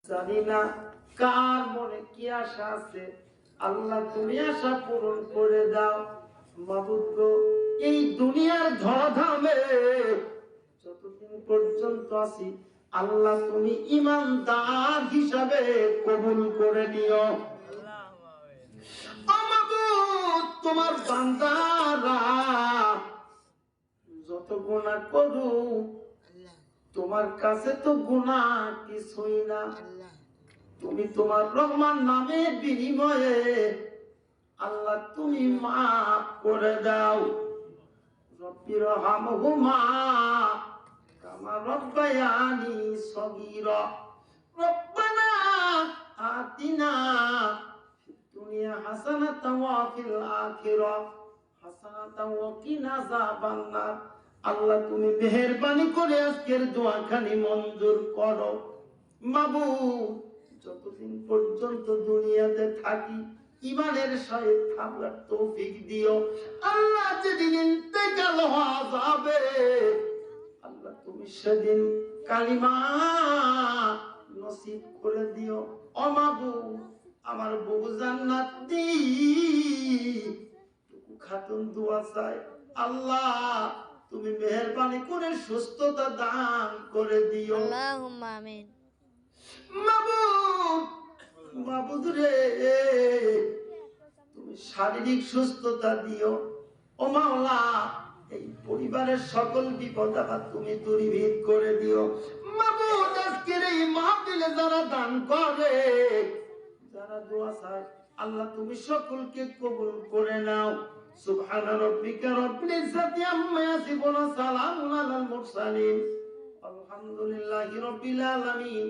জানি না কার মনে কি আশা আছে, আল্লাহ তুমি আশা পূরণ করে দাও। মাবুদ গো, এই দুনিয়ার ধরাধামে যতদিন পর্যন্ত আছি, আল্লাহ তুমি ঈমানদার হিসাবে কবুল করে নিও। মাবুদ, তোমার বান্দারা যত গুনাহ করুক, তোমার কাছে তো গুনাহ কিছুই না। তুমি তোমার রহমান নামের বিনিময়ে আল্লাহ তুমি মাফ করে দাও। রব্বির রহমহুমা কামা রব্বায়ানি সগীরা। রব্বানা আতিনা ফিদ দুনিয়া হাসানাতাও ওয়া ফিল আখিরাহ হাসানাতাও ওয়া কিনা আযাবান্নার। আল্লাহ তুমি মেহেরবানি করে আজকের দোয়াখানি মঞ্জুর করো। মাবুদ, যতদিন পর্যন্ত দুনিয়াতে থাকি ঈমানের সহিত থাকার তৌফিক দিও। আল্লাহ যেদিন ইন্তেকাল হওয়া যাবে, আল্লাহ তুমি সেদিন কালিমা নসিব করে দিও। ও মাবুদ, আমার বউ জান্নাত দি খাতুন দোয়া চাই। আল্লাহ তুমি মেহেরবানি করে সুস্থতা দান করে দিও। আল্লাহুম্মা আমিন। মাবুদ, মাবুদ রে, তুমি শারীরিক সুস্থতা দিও। ও মাওলা, এই পরিবারের সকল বিপদ আপদ তুমি দূরীভূত করে দিও। মাবুদ, আজকের এই মাহফিলে যারা দান করে, যারা দোয়া চায়, আল্লাহ তুমি সকলকে কবুল করে নাও। সুবহান রাব্বিকা রাব্বিল ইজ্জাতি আম্মা ইয়াসিফুন, সালামুন আলাল মুরসালিন, আলহামদুলিল্লাহি রাব্বিল আলামিন।